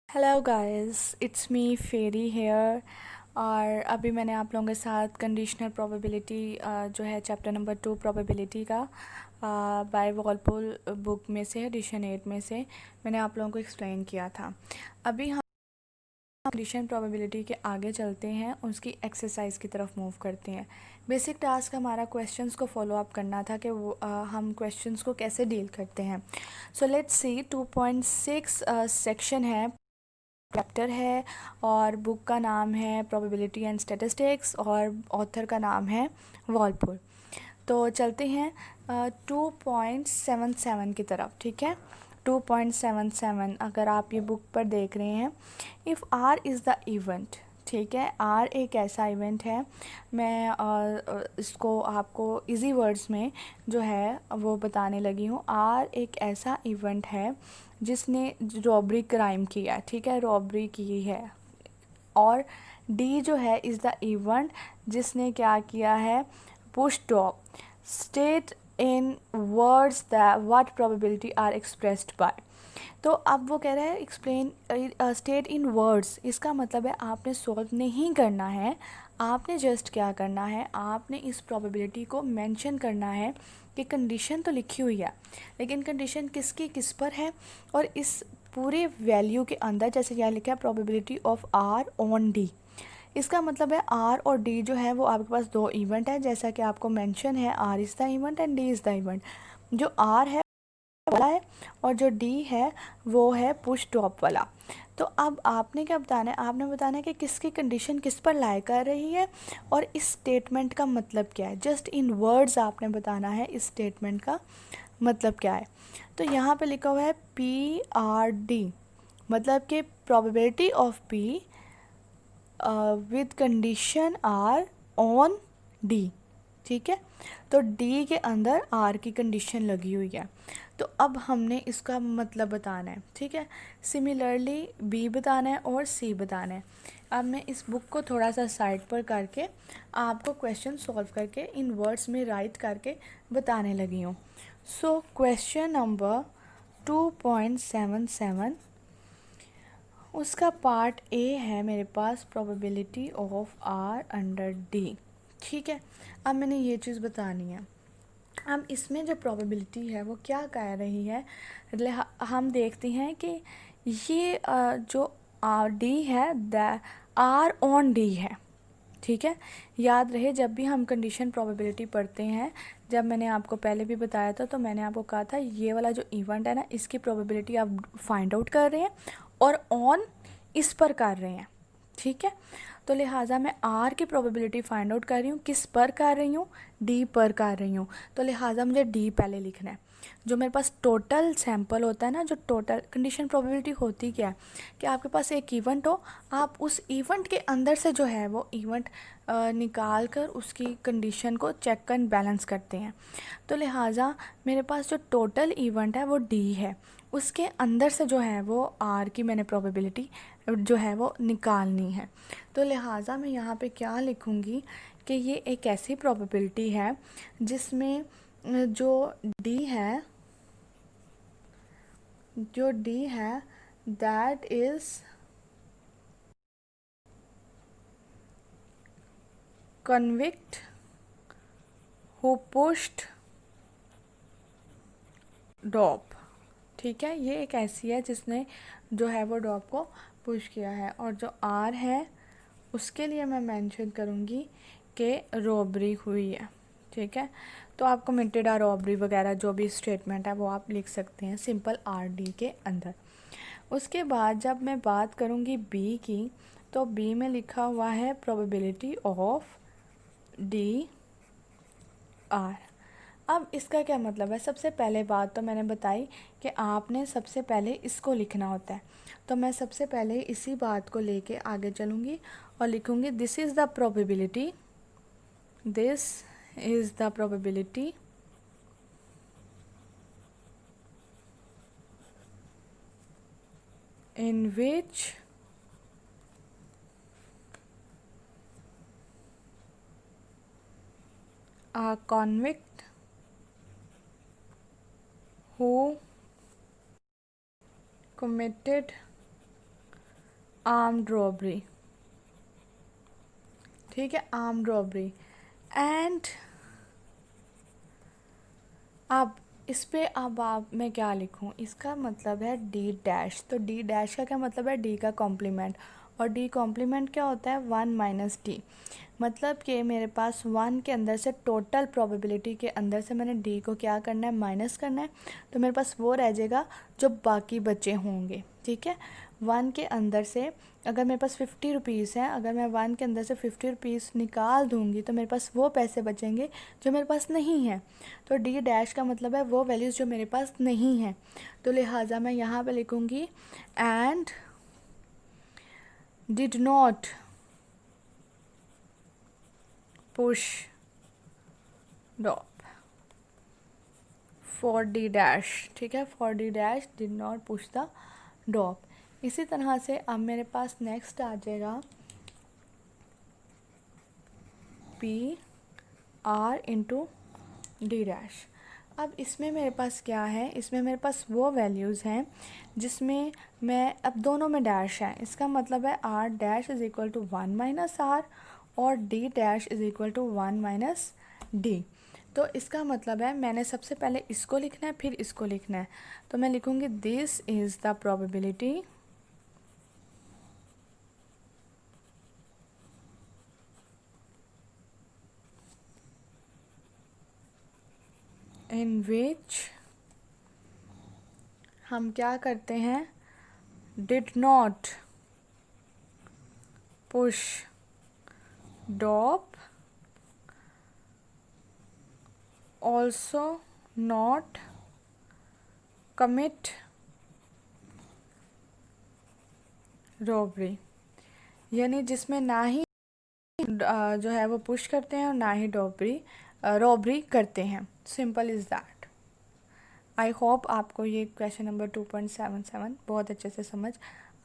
Hello guys, it's me Ferry here. और अभी मैंने आप लोगों के साथ कंडीशनल प्रोबेबिलिटी जो है चैप्टर नंबर 2 प्रोबेबिलिटी का बाय वॉलपुल बुक में से एडिशन 8 में से मैंने आप लोगों को एक्सप्लेन किया था। अभी हम कंडीशन प्रोबेबिलिटी के आगे चलते हैं, उसकी एक्सरसाइज की तरफ मूव करते हैं। बेसिक टास्क हमारा क्वेश्चंस को फॉलो अप करना था कि हम क्वेश्चंस को कैसे डील करते हैं। सो लेट्स सी 2.6 सेक्शन है, चैप्टर है और बुक का नाम है प्रोबेबिलिटी एंड स्टैटिस्टिक्स और ऑथर का नाम है वॉलपुल। तो चलते हैं 2.77 की तरफ। ठीक है, 2.77 अगर आप ये बुक पर देख रहे हैं, if R is the event. ठीक है, आर एक ऐसा इवेंट है, मैं इसको आपको इजी वर्ड्स में जो है वो बताने लगी हूँ। आर एक ऐसा इवेंट है जिसने रॉबरी क्राइम किया, ठीक है, रॉबरी की है। और डी जो है इज़ द इवेंट जिसने क्या किया है, push top state in words that what probability are expressed by. तो अब वो कह रहा है एक्सप्लेन स्टेट इन वर्ड्स, इसका मतलब है आपने सॉल्व नहीं करना है, आपने जस्ट क्या करना है, आपने इस प्रोबेबिलिटी को मेंशन करना है कि कंडीशन तो लिखी हुई है, लेकिन कंडीशन किसकी किस पर है। और इस पूरे वैल्यू के अंदर जैसे यहाँ लिखा है probability of R on D, इसका मतलब है आर और डी जो है वो आपके पास दो इवेंट है, जैसा कि आपको मेंशन है R is the event and D is the event. जो आर है वाला है और जो डी है वो है पुश टॉप वाला। तो अब आपने क्या बताना है, आपने बताना है कि किसकी कंडीशन किस पर लाई कर रही है और इस स्टेटमेंट का मतलब क्या है। जस्ट इन वर्ड्स आपने बताना है इस स्टेटमेंट का मतलब क्या है। तो यहाँ पे लिखा हुआ है पी आर डी, मतलब कि probability of P with condition R on D. ठीक है, तो डी के अंदर आर की कंडीशन लगी हुई है, तो अब हमने इसका मतलब बताना है। ठीक है, सिमिलरली बी बताना है और सी बताना है। अब मैं इस बुक को थोड़ा सा साइड पर करके आपको क्वेश्चन सॉल्व करके इन वर्ड्स में राइट करके बताने लगी हूँ। सो क्वेश्चन नंबर 2.77, उसका पार्ट ए है मेरे पास probability of R under D. ठीक है, अब मैंने ये चीज़ बतानी है। अब इसमें जो प्रोबेबिलिटी है वो क्या कह रही है, हम देखते हैं कि ये जो आर डी है द आर ऑन डी है। ठीक है, याद रहे जब भी हम कंडीशन प्रोबेबिलिटी पढ़ते हैं, जब मैंने आपको पहले भी बताया था तो मैंने आपको कहा था ये वाला जो इवेंट है ना, इसकी प्रोबेबिलिटी आप फाइंड आउट कर रहे हैं और ऑन इस पर कर रहे हैं। ठीक है, तो लिहाजा मैं आर की प्रोबेबिलिटी फाइंड आउट कर रही हूँ, किस पर कर रही हूँ, डी पर कर रही हूँ। तो लिहाजा मुझे डी पहले लिखना है। जो मेरे पास टोटल सैंपल होता है ना, जो टोटल कंडीशन प्रोबेबिलिटी होती क्या है कि आपके पास एक इवेंट हो, आप उस इवेंट के अंदर से जो है वो इवेंट निकाल कर उसकी कंडीशन को चेक एंड बैलेंस करते हैं। तो लिहाजा मेरे पास जो टोटल इवेंट है वो डी है, उसके अंदर से जो है वो आर की मैंने प्रोबेबिलिटी जो है वो निकालनी है। तो लिहाजा मैं यहाँ पे क्या लिखूँगी कि ये एक ऐसी प्रोबेबिलिटी है जिसमें जो डी है, जो डी है that is convict who pushed drop. ठीक है, ये एक ऐसी है जिसने जो है वो डॉप को पुश किया है। और जो आर है उसके लिए मैं मेंशन करूँगी कि रॉबरी हुई है। ठीक है, तो आप कमिटेड आ रॉबरी वगैरह जो भी स्टेटमेंट है वो आप लिख सकते हैं सिंपल आर डी के अंदर। उसके बाद जब मैं बात करूँगी बी की, तो बी में लिखा हुआ है प्रोबेबिलिटी ऑफ डी आर। अब इसका क्या मतलब है, सबसे पहले बात तो मैंने बताई कि आपने सबसे पहले इसको लिखना होता है। तो मैं सबसे पहले इसी बात को लेके आगे चलूँगी और लिखूँगी this is the probability, this is the probability in which a convict who committed armed robbery, ठीक है, आर्म्ड रॉबरी। एंड अब इस पे अब आप मैं क्या लिखूं, इसका मतलब है डी डैश। तो डी डैश का क्या मतलब है, डी का कॉम्प्लीमेंट, और डी कॉम्प्लीमेंट क्या होता है, 1 माइनस डी। मतलब कि मेरे पास 1 के अंदर से, टोटल प्रोबेबिलिटी के अंदर से मैंने डी को क्या करना है, माइनस करना है। तो मेरे पास वो रह जाएगा जो बाकी बचे होंगे, ठीक है। 1 के अंदर से अगर मेरे पास 50 रुपीज़ हैं, अगर मैं 1 के अंदर से 50 रुपीज़ निकाल दूँगी तो मेरे पास वो पैसे बचेंगे जो मेरे पास नहीं हैं। तो डी डैश का मतलब है वो वैल्यूज़ जो मेरे पास नहीं हैं। तो लिहाजा मैं यहाँ पे लिखूँगी and did not push drop for D dash, ठीक है, for D dash did not push the drop. इसी तरह से अब मेरे पास नेक्स्ट आ जाएगा P R into D dash. अब इसमें मेरे पास क्या है, इसमें मेरे पास वो वैल्यूज़ हैं जिसमें मैं, अब दोनों में डैश है, इसका मतलब है R dash is equal to 1 minus R और D dash is equal to 1 minus D. तो इसका मतलब है मैंने सबसे पहले इसको लिखना है फिर इसको लिखना है। तो मैं लिखूँगी this is the probability in which हम क्या करते हैं, did not push drop, also not commit robbery, यानी जिसमें ना ही जो है वो पुश करते हैं और ना ही रॉबरी करते हैं। Simple is that. I hope आपको ये क्वेश्चन नंबर 2.77 बहुत अच्छे से समझ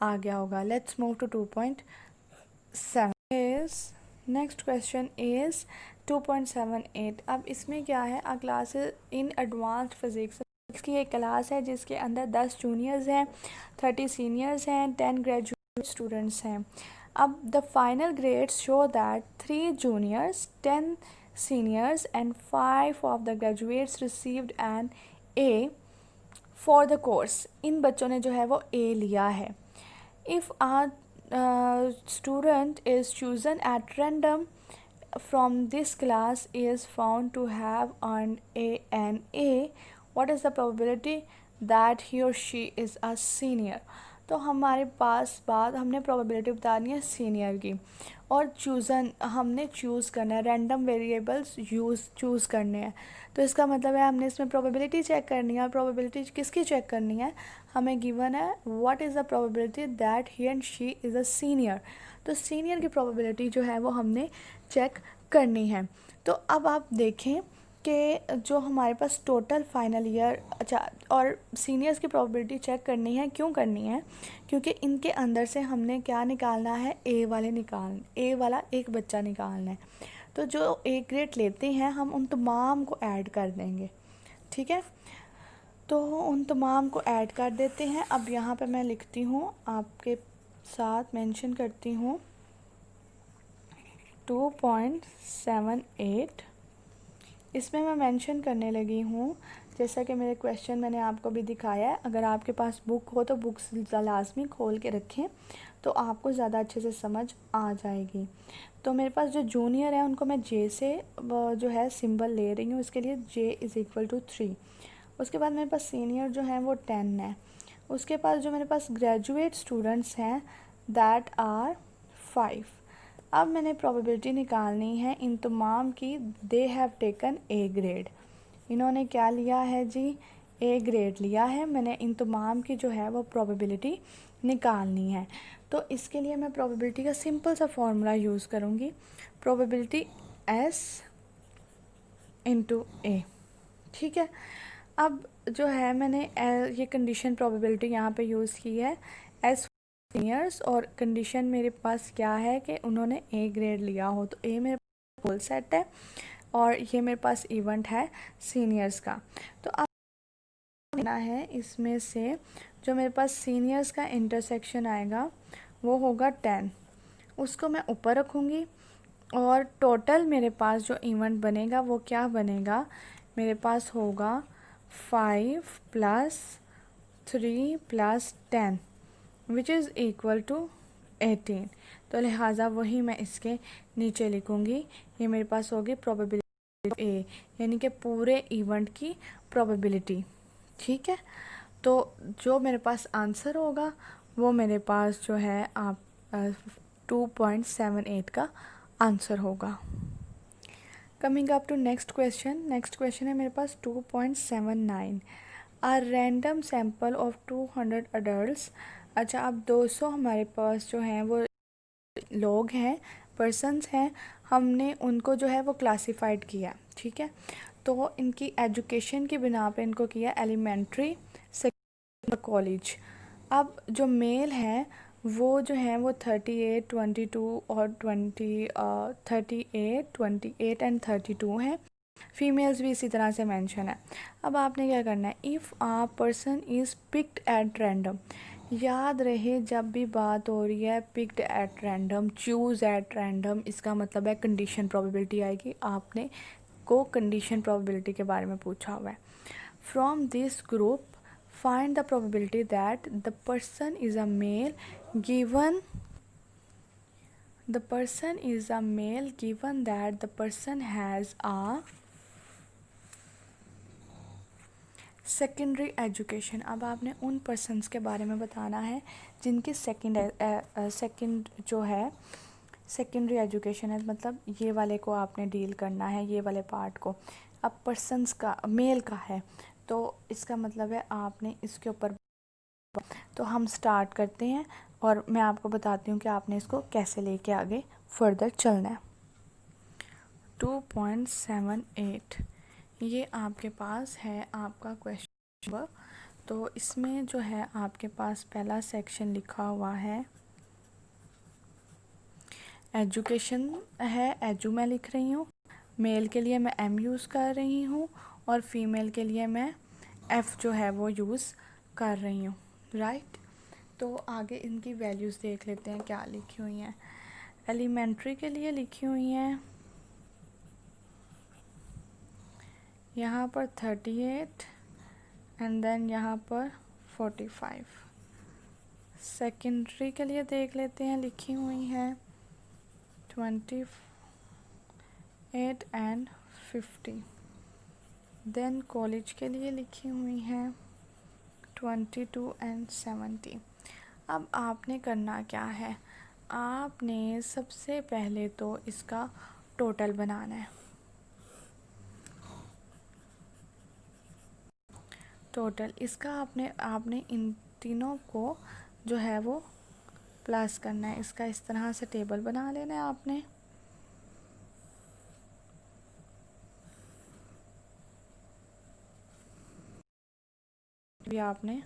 आ गया होगा। Let's move to 2.7 is next question is 2.78। अब इसमें क्या है, a class in advanced physics, इसकी एक क्लास है जिसके अंदर 10 जूनियर्स हैं, 30 सीनियर्स हैं, 10 ग्रेजुएट स्टूडेंट्स हैं। अब the final grades show that 3 juniors, 10 seniors and 5 of the graduates received an A for the course. इन बच्चों ने जो है वो ए लिया है। If a student is chosen at random from this class is found to have earned an A, what is the probability that he or she is a senior? तो हमारे पास बात, हमने प्रोबेबिलिटी बतानी है सीनियर की, और चूज़न हमने choose करना है, रैंडम वेरिएबल्स चूज़ करने हैं। तो इसका मतलब है हमने इसमें प्रोबेबिलिटी चेक करनी है, और प्रोबेबिलिटी किसकी चेक करनी है, हमें गिवन है what is the probability that he and she is a senior. तो सीनियर की प्रोबेबिलिटी जो है वो हमने चेक करनी है। तो अब आप देखें कि जो हमारे पास टोटल फाइनल ईयर, अच्छा, और सीनियर्स की प्रोबेबिलिटी चेक करनी है, क्यों करनी है, क्योंकि इनके अंदर से हमने क्या निकालना है, ए वाला एक बच्चा निकालना है। तो जो ए ग्रेड लेते हैं हम उन तमाम को ऐड कर देंगे, ठीक है। तो उन तमाम को ऐड कर देते हैं। अब यहाँ पे मैं लिखती हूँ, आपके साथ मेंशन करती हूँ 2.78। इसमें मैं मेंशन करने लगी हूँ, जैसा कि मेरे क्वेश्चन मैंने आपको भी दिखाया है, अगर आपके पास बुक हो तो बुक्स लाजमी खोल के रखें तो आपको ज़्यादा अच्छे से समझ आ जाएगी। तो मेरे पास जो जूनियर है उनको मैं जे से जो है सिंबल ले रही हूँ, इसके लिए जे इज़ इक्वल टू 3। उसके बाद मेरे पास सीनियर जो है वो 10 है। उसके पास जो मेरे पास ग्रेजुएट स्टूडेंट्स हैं दैट आर 5। अब मैंने प्रोबेबिलिटी निकालनी है इन तमाम की, they have taken A grade. इन्होंने क्या लिया है जी, ए ग्रेड लिया है। मैंने इन तमाम की जो है वो प्रोबेबिलिटी निकालनी है। तो इसके लिए मैं प्रोबेबिलिटी का सिंपल सा फॉर्मूला यूज़ करूँगी, प्रोबेबिलिटी एस इंटू ए, ठीक है। अब जो है मैंने ये कंडीशन प्रोबेबिलिटी यहाँ पे यूज़ की है एस सीनियर्स, और कंडीशन मेरे पास क्या है कि उन्होंने ए ग्रेड लिया हो। तो ए मेरे पास होल सेट है और ये मेरे पास इवेंट है सीनियर्स का। तो अब लेना है इसमें से जो मेरे पास सीनियर्स का इंटरसेक्शन आएगा वो होगा 10, उसको मैं ऊपर रखूँगी और टोटल मेरे पास जो इवेंट बनेगा वो क्या बनेगा, मेरे पास होगा 5 + 3 + 10 विच इज़ इक्वल टू 18। तो लिहाजा वही मैं इसके नीचे लिखूँगी। ये मेरे पास होगी प्रोबेबिलिटी ए, यानी कि पूरे इवेंट की प्रोबेबिलिटी। ठीक है, तो जो मेरे पास आंसर होगा वो मेरे पास जो है आप 2.78 का आंसर होगा। Coming up to next question है मेरे पास 2.79 a random sample of 200 adult. अच्छा, अब 200 हमारे पास जो हैं वो लोग हैं, पर्सन्स हैं, हमने उनको जो है वो क्लासिफाइड किया। ठीक है, तो इनकी एजुकेशन की बिना पे इनको किया एलिमेंट्री, सेकेंडरी, कॉलेज। अब जो मेल है वो जो है वो 38, 22 और 38 एंड 32 हैं। फीमेल्स भी इसी तरह से मेंशन है। अब आपने क्या करना है, if uh person is picked at random, याद रहे जब भी बात हो रही है picked at random, choose at random, इसका मतलब है कंडीशन प्रोबेबिलिटी आएगी। आपने को कंडीशन प्रोबेबिलिटी के बारे में पूछा हुआ है। From this group find the probability that the person is a male given that the person has a secondary education. अब आपने उन पर्सनस के बारे में बताना है जिनकी सेकेंड जो है सेकेंडरी एजुकेशन है, मतलब ये वाले को आपने डील करना है, ये वाले पार्ट को। अब पर्सनस का मेल का है तो इसका मतलब है आपने इसके ऊपर, तो हम स्टार्ट करते हैं और मैं आपको बताती हूँ कि आपने इसको कैसे लेके आगे फर्दर चलना है। 2.78 ये आपके पास है आपका क्वेश्चन नंबर। तो इसमें जो है आपके पास पहला सेक्शन लिखा हुआ है एजुकेशन है, एजू मैं लिख रही हूँ, मेल के लिए मैं एम यूज़ कर रही हूँ और फीमेल के लिए मैं एफ़ जो है वो यूज़ कर रही हूँ। राइट, तो आगे इनकी वैल्यूज़ देख लेते हैं क्या लिखी हुई हैं। एलिमेंट्री के लिए लिखी हुई हैं यहाँ पर 38 एंड देन यहाँ पर 45। सेकेंडरी के लिए देख लेते हैं, लिखी हुई हैं 28 एंड 50। देन कॉलेज के लिए लिखी हुई हैं 22 एंड 70। अब आपने करना क्या है, आपने सबसे पहले तो इसका टोटल बनाना है। टोटल इसका आपने इन तीनों को जो है वो प्लस करना है। इसका इस तरह से टेबल बना लेना है आपने। भी आपने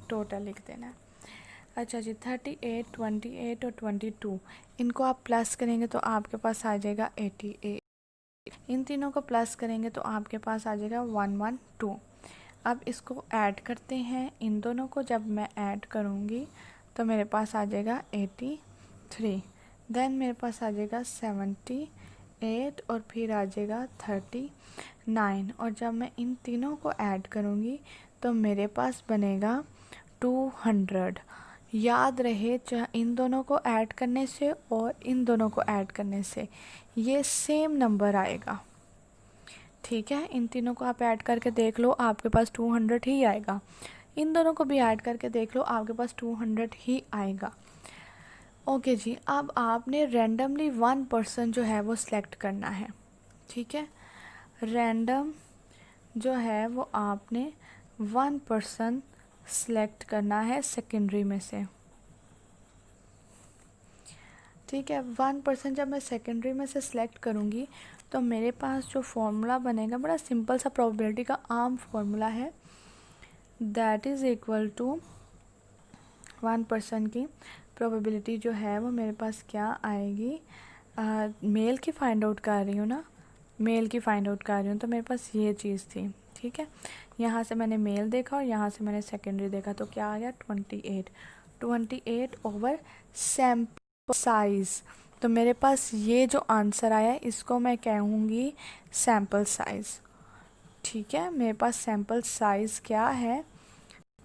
टोटल लिख देना है। अच्छा जी, 38, 28 और 22 इनको आप प्लस करेंगे तो आपके पास आ जाएगा 88। इन तीनों को प्लस करेंगे तो आपके पास आ जाएगा 112। अब इसको ऐड करते हैं, इन दोनों को जब मैं ऐड करूँगी तो मेरे पास आ जाएगा 83। देन मेरे पास आ जाएगा 78 और फिर आ जाएगा 39। और जब मैं इन तीनों को ऐड करूँगी तो मेरे पास बनेगा 200। याद रहे इन दोनों को ऐड करने से और इन दोनों को ऐड करने से ये सेम नंबर आएगा। ठीक है, इन तीनों को आप ऐड करके देख लो, आपके पास 200 ही आएगा। इन दोनों को भी ऐड करके देख लो, आपके पास 200 ही आएगा। ओके जी, अब आपने रैंडमली वन पर्सन जो है वो सिलेक्ट करना है। ठीक है, रैंडम जो है वो आपने वन पर्सन सिलेक्ट करना है सेकेंडरी में से। ठीक है, 1% जब मैं सेकेंडरी में से सिलेक्ट करूँगी तो मेरे पास जो फॉर्मूला बनेगा बड़ा सिंपल सा प्रोबेबिलिटी का आम फॉर्मूला है, दैट इज़ इक्वल टू 1% की प्रोबेबिलिटी जो है वो मेरे पास क्या आएगी, मेल की फाइंड आउट कर रही हूँ ना, मेल की फाइंड आउट कर रही हूँ तो मेरे पास ये चीज़ थी। ठीक है, यहाँ से मैंने मेल देखा और यहाँ से मैंने सेकेंडरी देखा तो क्या आ गया 28। 28 ओवर सैम्पल साइज़। तो मेरे पास ये जो आंसर आया है इसको मैं कहूँगी सैम्पल साइज़। ठीक है, मेरे पास सैम्पल साइज़ क्या है,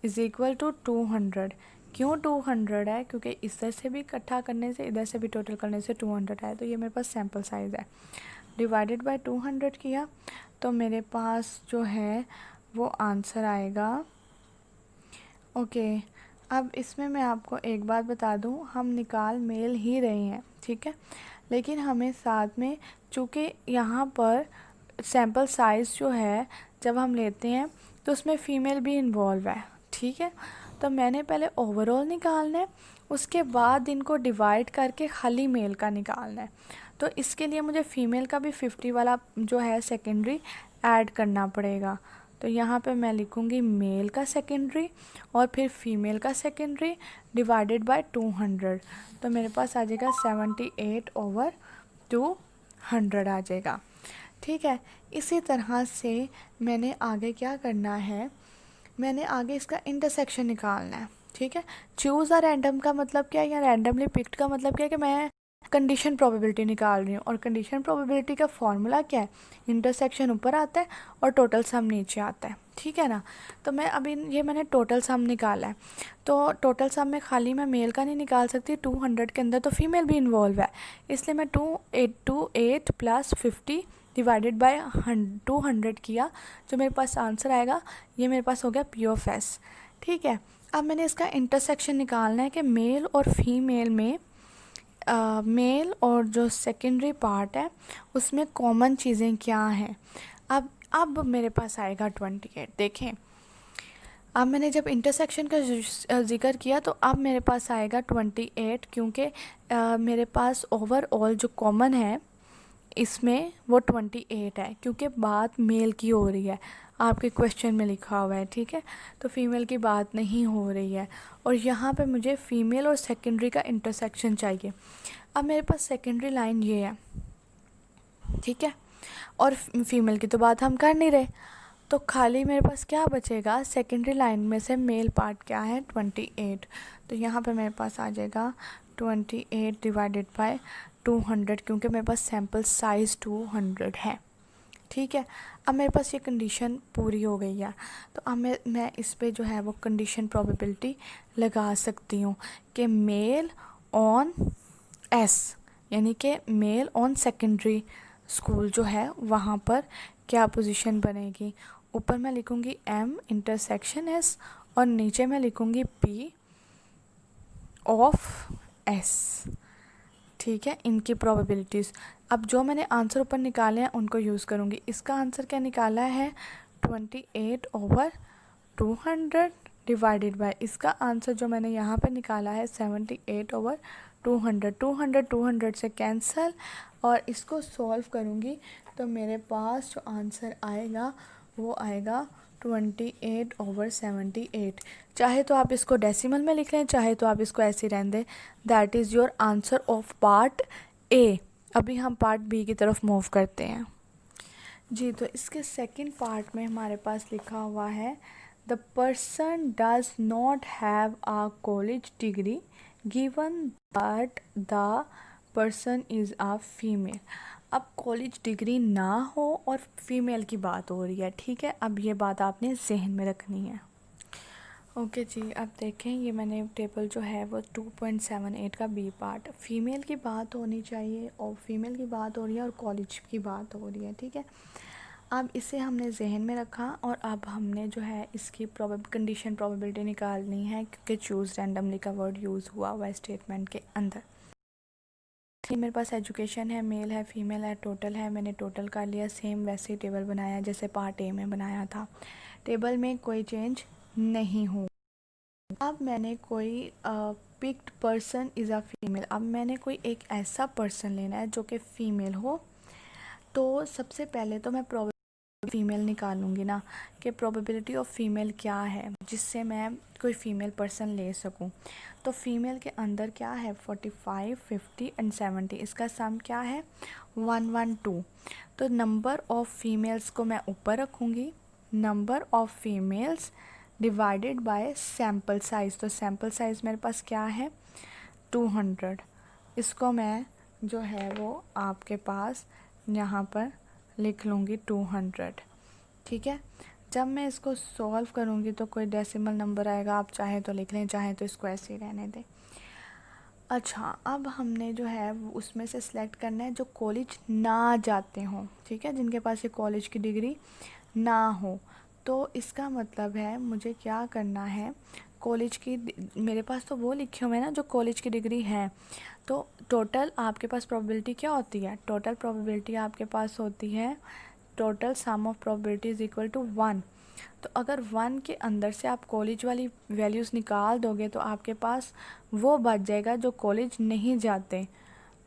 इज़ इक्वल टू 200। क्यों 200 है? क्योंकि इधर से भी इकट्ठा करने से, इधर से भी टोटल करने से 200 है, तो ये मेरे पास सैम्पल साइज़ है। डिवाइडेड बाय 200 किया तो मेरे पास जो है वो आंसर आएगा। ओके, अब इसमें मैं आपको एक बात बता दूं, हम निकाल मेल ही रहे हैं, ठीक है, लेकिन हमें साथ में, चूँकि यहाँ पर सैम्पल साइज़ जो है जब हम लेते हैं तो उसमें फ़ीमेल भी इन्वॉल्व है, ठीक है। तो मैंने पहले ओवरऑल निकालना है, उसके बाद इनको डिवाइड करके खाली मेल का निकालना है। तो इसके लिए मुझे फ़ीमेल का भी 50 वाला जो है सेकेंडरी ऐड करना पड़ेगा। तो यहाँ पे मैं लिखूँगी मेल का सेकेंडरी और फिर फीमेल का सेकेंडरी डिवाइडेड बाय 200। तो मेरे पास आ जाएगा 78 ओवर 200 आ जाएगा, ठीक है। इसी तरह से मैंने आगे क्या करना है, मैंने आगे इसका इंटरसेक्शन निकालना है, ठीक है। चूज़ अ रैंडम का मतलब क्या है, या रैंडमली पिक्ड का मतलब क्या है कि मैं कंडीशन प्रोबेबिलिटी निकाल रही हूँ, और कंडीशन प्रोबेबिलिटी का फॉर्मूला क्या है, इंटरसेक्शन ऊपर आता है और टोटल सम नीचे आता है, ठीक है ना। तो मैं अभी ये मैंने टोटल सम निकाला है, तो टोटल सम में खाली मैं मेल का नहीं निकाल सकती, 200 के अंदर तो फीमेल भी इन्वॉल्व है, इसलिए मैं 228 प्लस 50 डिवाइडेड बाय 200 किया, जो मेरे पास आंसर आएगा ये मेरे पास हो गया P(s), ठीक है। अब मैंने इसका इंटरसेक्शन निकालना है कि मेल और फीमेल में मेल और जो सेकेंडरी पार्ट है उसमें कॉमन चीज़ें क्या हैं। अब मेरे पास आएगा 28। देखें, अब मैंने जब इंटरसेक्शन का जिक्र किया तो अब मेरे पास आएगा 28, क्योंकि मेरे पास ओवरऑल जो कॉमन है इसमें वो 28 है, क्योंकि बात मेल की हो रही है, आपके क्वेश्चन में लिखा हुआ है, ठीक है। तो फीमेल की बात नहीं हो रही है, और यहाँ पे मुझे फीमेल और सेकेंडरी का इंटरसेक्शन चाहिए। अब मेरे पास सेकेंडरी लाइन ये है, ठीक है, और फीमेल की तो बात हम कर नहीं रहे, तो खाली मेरे पास क्या बचेगा, सेकेंडरी लाइन में से मेल पार्ट क्या है 28। तो यहाँ पे मेरे पास आ जाएगा 28 डिवाइडेड बाय 200, क्योंकि मेरे पास सैम्पल साइज़ 200 है, ठीक है। अब मेरे पास ये कंडीशन पूरी हो गई है, तो अब मैं इस पे जो है वो कंडीशन प्रोबेबिलिटी लगा सकती हूँ कि मेल ऑन एस, यानी कि मेल ऑन सेकेंडरी स्कूल जो है वहाँ पर क्या पोजीशन बनेगी। ऊपर मैं लिखूँगी एम इंटरसेक्शन एस और नीचे मैं लिखूँगी पी ऑफ एस, ठीक है, इनकी प्रोबेबिलिटीज़। अब जो मैंने आंसर ऊपर निकाले हैं उनको यूज़ करूँगी। इसका आंसर क्या निकाला है 28 ओवर 200 डिवाइडेड बाय, इसका आंसर जो मैंने यहाँ पे निकाला है 78 ओवर 200। 200 से कैंसिल, और इसको सॉल्व करूँगी तो मेरे पास जो आंसर आएगा वो आएगा 28 ओवर 78। चाहे तो आप इसको डेसिमल में लिख लें, चाहे तो आप इसको ऐसे रहने दें। That is your answer of part A. अभी हम पार्ट बी की तरफ मूव करते हैं जी। तो इसके सेकंड पार्ट में हमारे पास लिखा हुआ है the person does not have a college degree given that the person is a female. अब कॉलेज डिग्री ना हो और फीमेल की बात हो रही है, ठीक है। अब ये बात आपने जहन में रखनी है। ओके जी, अब देखें ये मैंने टेबल जो है वो 2.78 का बी पार्ट, फीमेल की बात होनी चाहिए और फीमेल की बात हो रही है और कॉलेज की बात हो रही है, ठीक है। अब इसे हमने जहन में रखा और अब हमने जो है इसकी कंडीशन प्रोबेबिलिटी निकालनी है, क्योंकि चूज़ रैंडमली का वर्ड यूज़ हुआ है स्टेटमेंट के अंदर। मेरे पास एजुकेशन है, मेल है, फीमेल है, टोटल है, मैंने टोटल कर लिया, सेम वैसे ही टेबल बनाया जैसे पार्ट ए में बनाया था। टेबल में कोई चेंज नहीं हो। अब मैंने कोई picked person is a female, अब मैंने कोई एक ऐसा पर्सन लेना है जो कि फ़ीमेल हो। तो सबसे पहले तो मैं फीमेल निकालूंगी ना, कि प्रोबेबिलिटी ऑफ फीमेल क्या है जिससे मैं कोई फ़ीमेल पर्सन ले सकूं। तो फीमेल के अंदर क्या है 45, 50 एंड 70, इसका सम क्या है 112। तो नंबर ऑफ़ फीमेल्स को मैं ऊपर रखूंगी, number of females divided by sample size. तो सैम्पल साइज़ मेरे पास क्या है 200। इसको मैं जो है वो आपके पास यहाँ पर लिख लूँगी 200। ठीक है, जब मैं इसको सॉल्व करूँगी तो कोई डेसिमल नंबर आएगा, आप चाहे तो लिख लें, चाहे तो इसको ऐसे ही रहने दें। अच्छा, अब हमने जो है उसमें से सिलेक्ट करना है जो कॉलेज ना जाते हों, ठीक है, जिनके पास ये कॉलेज की डिग्री ना हो। तो इसका मतलब है मुझे क्या करना है, कॉलेज की मेरे पास तो वो लिखे हुए हैं ना जो कॉलेज की डिग्री है। तो टोटल आपके पास प्रोबेबिलिटी क्या होती है, टोटल प्रोबेबिलिटी आपके पास होती है, total sum of probability is equal to 1। तो अगर 1 के अंदर से आप कॉलेज वाली वैल्यूज़ निकाल दोगे तो आपके पास वो बच जाएगा जो कॉलेज नहीं जाते,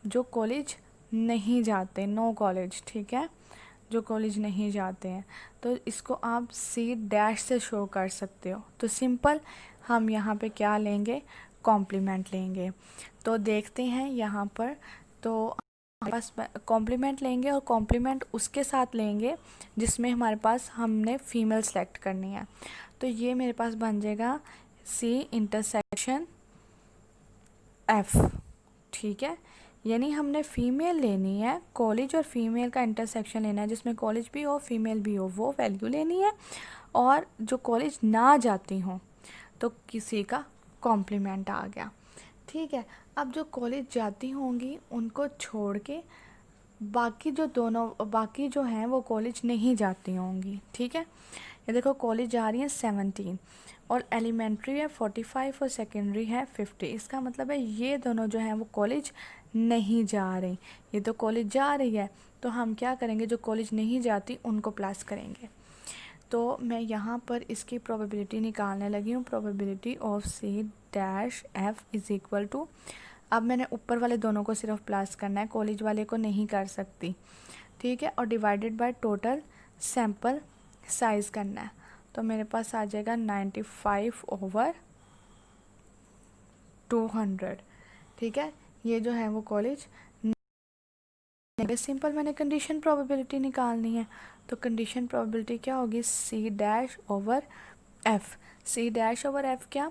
जो कॉलेज नहीं जाते, नो कॉलेज, ठीक है, जो कॉलेज नहीं जाते हैं। तो इसको आप सी डैश से शो कर सकते हो। तो सिंपल हम यहाँ पे क्या लेंगे, कॉम्प्लीमेंट लेंगे। तो देखते हैं यहाँ पर, तो बस कॉम्प्लीमेंट लेंगे और कॉम्प्लीमेंट उसके साथ लेंगे जिसमें हमारे पास हमने फ़ीमेल सेलेक्ट करनी है। तो ये मेरे पास बन जाएगा सी इंटरसेक्शन एफ, ठीक है, यानी हमने फ़ीमेल लेनी है, कॉलेज और फीमेल का इंटरसेक्शन लेना है जिसमें कॉलेज भी हो फीमेल भी हो, वो वैल्यू लेनी है। और जो कॉलेज ना जाती हों तो किसी का कॉम्प्लीमेंट आ गया। ठीक है, अब जो कॉलेज जाती होंगी उनको छोड़ के बाकी जो हैं वो कॉलेज नहीं जाती होंगी। ठीक है, ये देखो कॉलेज जा रही हैं 17 और एलिमेंट्री है 45 और सेकेंडरी है 50। इसका मतलब है ये दोनों जो हैं वो कॉलेज नहीं जा रही, ये तो कॉलेज जा रही है। तो हम क्या करेंगे, जो कॉलेज नहीं जाती उनको प्लस करेंगे। तो मैं यहाँ पर इसकी प्रोबेबिलिटी निकालने लगी हूँ, probability of C dash F is equal to, अब मैंने ऊपर वाले दोनों को सिर्फ प्लस करना है, कॉलेज वाले को नहीं कर सकती। ठीक है, और divided by total sample size करना है। तो मेरे पास आ जाएगा 95/200। ठीक है, ये जो है वो कॉलेज सिंपल मैंने कंडीशन प्रोबेबिलिटी निकालनी है। तो कंडीशन प्रोबेबिलिटी क्या होगी, C dash over F. C dash over F क्या,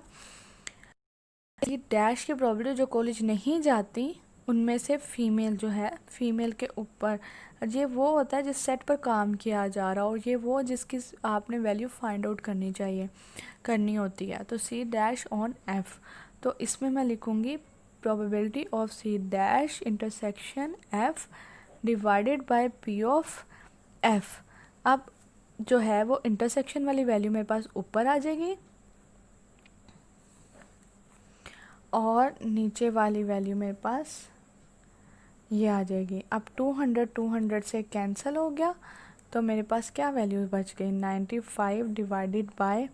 सी डैश की प्रोबेबिलिटी जो कॉलेज नहीं जाती उनमें से फीमेल जो है, फीमेल के ऊपर ये वो होता है जिस सेट पर काम किया जा रहा हो, और ये वो जिसकी आपने वैल्यू फाइंड आउट करनी होती है। तो सी डैश ऑन एफ, तो इसमें मैं लिखूँगी probability of C dash intersection F divided by P of F. अब जो है वो इंटरसेक्शन वाली वैल्यू मेरे पास ऊपर आ जाएगी और नीचे वाली वैल्यू मेरे पास ये आ जाएगी। अब 200 से कैंसिल हो गया तो मेरे पास क्या वैल्यू बच गई, 95 डिवाइडेड बाय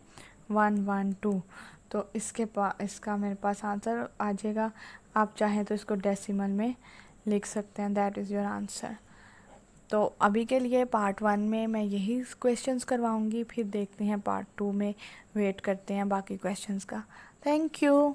112। तो इसका मेरे पास आंसर आ जाएगा। आप चाहें तो इसको डेसिमल में लिख सकते हैं, दैट इज़ योर आंसर। तो अभी के लिए पार्ट 1 में मैं यही क्वेश्चंस करवाऊंगी, फिर देखते हैं पार्ट 2 में, वेट करते हैं बाकी क्वेश्चंस का। Thank you.